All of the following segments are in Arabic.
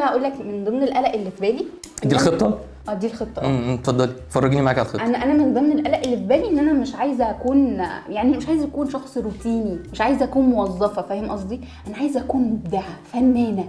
بقى اقول لك من ضمن القلق اللي في بالي دي الخطه. دي الخطه. اتفضلي فرجيني معاك على الخطه. انا من ضمن القلق اللي في بالي ان انا مش عايزه اكون، يعني مش عايزه اكون شخص روتيني، مش عايزه اكون موظفه، فاهم قصدي؟ انا عايزه اكون مبدعه فنانه،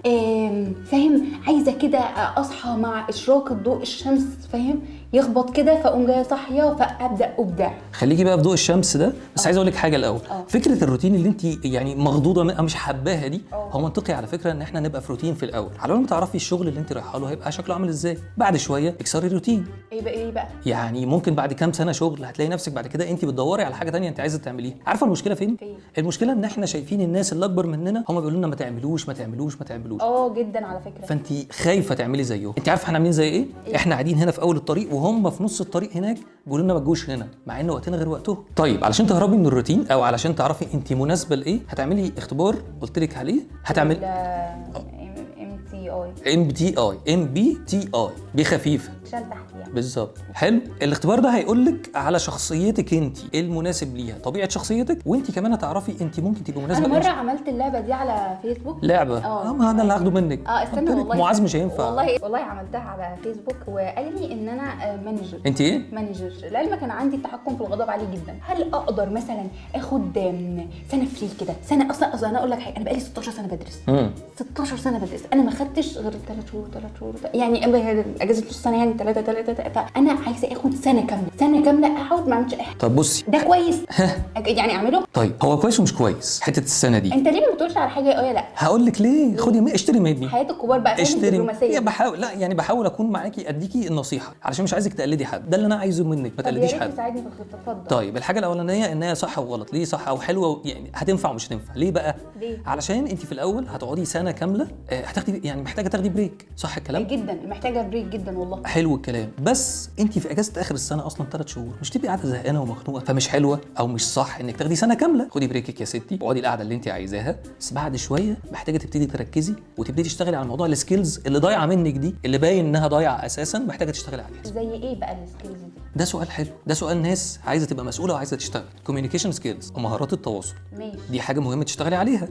فاهم؟ عايزه كده اصحى مع اشراق ضوء الشمس، فاهم؟ يخبط كده فاقوم جايه صاحيه فابدا ابدع. خليكي بقى في ضوء الشمس ده. بس عايز اقول لك حاجه الاول. فكره الروتين اللي انت يعني مخضوضه منها مش حباها دي، هو منطقي على فكره ان احنا نبقى في روتين في الاول، على ما تعرفي الشغل اللي انت رايحه له هيبقى شكله عامل ازاي. بعد شويه اكسري الروتين. ايه بقى يعني ممكن بعد كام سنه شغل هتلاقي نفسك بعد كده انت بتدوري على حاجه تانية انت عايزه تعمليها. عارفه المشكله فين؟ المشكله ان احنا شايفين الناس اللي اكبر مننا هم بيقولوا لنا ما تعملوش ما تعملوش ما تعملوش. جدا على فكره. فانت خايفه تعملي زيهم. انت عارفه احنا عاملين زي ايه؟ احنا قاعدين هنا في اول الطريق وهم في نص الطريق هناك بيقولوا لنا ما تجوش هنا، مع ان وقتنا غير وقتهم. طيب علشان تهربي من الروتين او علشان تعرفي انت مناسبه لايه هتعملي اختبار قلت لك عليه. هتعمل MBTI بخفيفه شال تحت يعني. بالظبط. حلو. الاختبار ده هيقول لك على شخصيتك انت ايه المناسب ليها، طبيعه شخصيتك، وانت كمان هتعرفي انت ممكن تبقي مناسبه. انا مره عملت اللعبه دي على فيسبوك. لعبه ما انا اللي هاخده منك. استنى والله معاذ مش هينفع. والله عملتها على فيسبوك وقال لي ان انا مانجر. انت ايه؟ مانجر. لعلمك كان عندي التحكم في الغضب عالي جدا. هل اقدر مثلا اخد سنه فري كده؟ سنه اصلا انا اقول لك حاجه، انا بقالي 16 سنه بدرس. 16 سنه بدرس، انا ما خدتش غير 3 شهور يعني اجازه نص سنه، يعني 3 فانا عايزه اخد سنه كامله اقعد ما اعملش اي حاجه. طب بصي ده كويس يعني اعمله. طيب هو كويس ومش كويس حته السنه دي؟ انت ليه ما بتقولش على حاجه يا لا؟ هقول لك ليه. خدي اشتري مني حياه الكبار بقى، اشتري. بحاول لا يعني بحاول اكون معاكي اديكي النصيحه علشان مش عايزك تقلدي حد. ده اللي انا عايزه منك، ما تقلديش حد. تساعدني في الخطه. اتفضل. طيب الحاجه الاولانيه ان هي صح وغلط. ليه صح او حلوه يعني هتنفع ومش هتنفع؟ ليه بقى؟ ليه؟ علشان انت في الاول هتقعدي سنه كامله هتاخدي يعني محتاجه تاخدي بريك. صح الكلام؟ جدا محتاجه بريك جدا والله. حلو الكلام. بس انت في اجازه اخر السنه اصلا 3 شهور، مش تبقي قاعده زهقانه ومخنوقه، فمش حلوه او مش صح انك تاخدي سنه كامله. خدي بريكك يا ستي واقعدي القعده اللي انت عايزاها، بس بعد شويه محتاجه تبتدي تركزي وتبتدي تشتغلي على موضوع السكيلز اللي ضايعه منك دي، اللي باين انها ضايعه اساسا، محتاجه تشتغلي عليها. زي ايه بقى السكيلز دي؟ ده سؤال حلو. ده سؤال ناس عايزه تبقى مسؤوله وعايزه تشتغل. كوميونيكيشن سكيلز ومهارات التواصل. ماشي. دي حاجه مهمه تشتغلي عليها.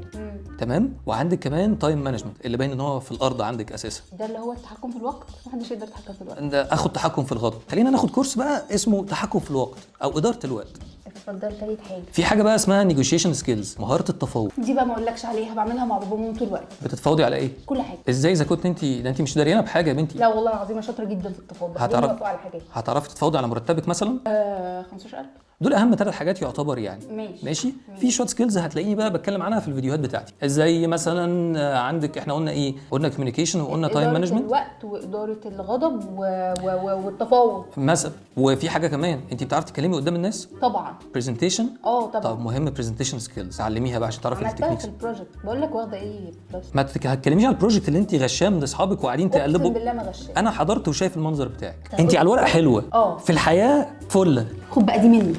تمام. وعندك كمان تايم مانجمنت اللي باين ان هو في الارض عندك اساسا. ده اللي هو التحكم في الوقت. محدش يقدر يتحكم في الوقت. ده اخد تحكم في الغضب. خلينا ناخد كورس بقى اسمه تحكم في الوقت او اداره الوقت. اتفضل. تالت حاجه في حاجه بقى اسمها نيجوشيشن سكيلز، مهاره التفاوض. دي بقى ما اقولكش عليها، بعملها مع بابا وماما طول الوقت. بتتفاوضي على ايه؟ كل حاجه. ازاي اذا كنت انت مش داريانه بحاجه يا بنتي؟ لا والله العظيم شاطره جدا في التفاوض. هتعرفي تتفاوضي على مرتبك مثلا؟ 15000. دول اهم 3 حاجات يعتبر يعني. ماشي. في شويه سكيلز هتلاقيني بقى بتكلم عنها في الفيديوهات بتاعتي. زي مثلا عندك احنا قلنا ايه؟ قلنا كوميونيكيشن وقلنا تايم مانجمنت، الوقت واداره الغضب والتفاوض مثلا. وفي حاجه كمان، انت بتعرفي تتكلمي قدام الناس؟ طبعا. برزنتيشن. طبعا. طب مهم برزنتيشن سكيلز علميها بقى عشان تعرفي التكنيكس. في البروجكت بقول لك واخده ايه بس. ما تتكلميش على البروجكت اللي انت غشاه من اصحابك وقاعدين تقلبوا. اقسم بالله ما غشاه. انا حضرت وشايف المنظر بتاعك. انت على الورق حلوه. في الحياه فله. خد بقى دي مني.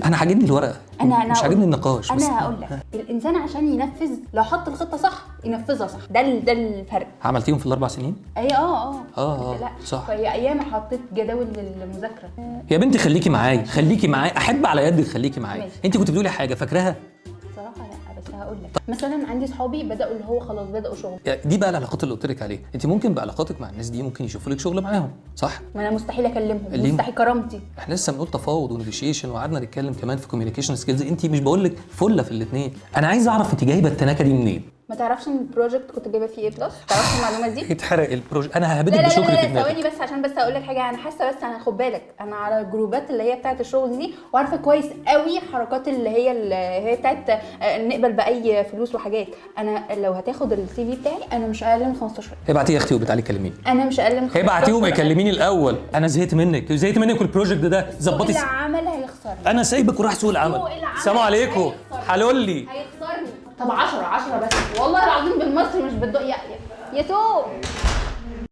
انا عاجبني الورقه. أنا مش عاجبني النقاش. انا هقول لك الانسان عشان ينفذ لو حط الخطه صح ينفذها صح. ده الفرق. عملتيهم في ال4 سنين؟ اي لا صح. في ايام حطيت جداول للمذاكره. يا بنتي خليكي معايا احب على يدك، خليكي معايا. انت كنت بتقولي حاجه فاكراها؟ صراحه لا، بس هقول لك مثلا عندي صحابي بداوا اللي هو خلاص بداوا شغل. دي بقى العلاقات اللي قلت لك عليها. انت ممكن بعلاقاتك مع الناس دي ممكن يشوفوا لك شغل معاهم، صح؟ ما انا مستحيل اكلمهم، مستحيل كرامتي. احنا لسه بنقول تفاوض ونيجوشيشن وقعدنا نتكلم كمان في كوميونيكيشن سكيلز. انت مش بقول لك فله في الاثنين. انا عايز اعرف انت جايبه التناكه دي منين؟ ما تعرفش ان البروجكت كنت جايبه فيه A+؟ تعرفش المعلومه دي؟ اتحرق البروجكت. انا ههبدك بشكر في دماغك. ثواني بس عشان بس اقول لك حاجه. انا حاسه بس انا خد بالك انا على الجروبات اللي هي بتاعه الشغل دي وعارفه كويس قوي حركات اللي هي بتاعه نقبل باي فلوس وحاجات. انا لو هتاخد السي في بتاعي انا مش اقل من 15. ابعتيه يا اختي وبتعالي كلميني. انا مش اقل من 15. ابعتيه وكلميني الاول. انا زهقت منك والبروجكت ده ظبطي. سوق العمل هيخسرني. انا سايبك وراح سوق العمل. السلام عليكم. حلولي هيخسرني. طب 10 بس والله العظيم بالمصري مش بالدق يا سوق.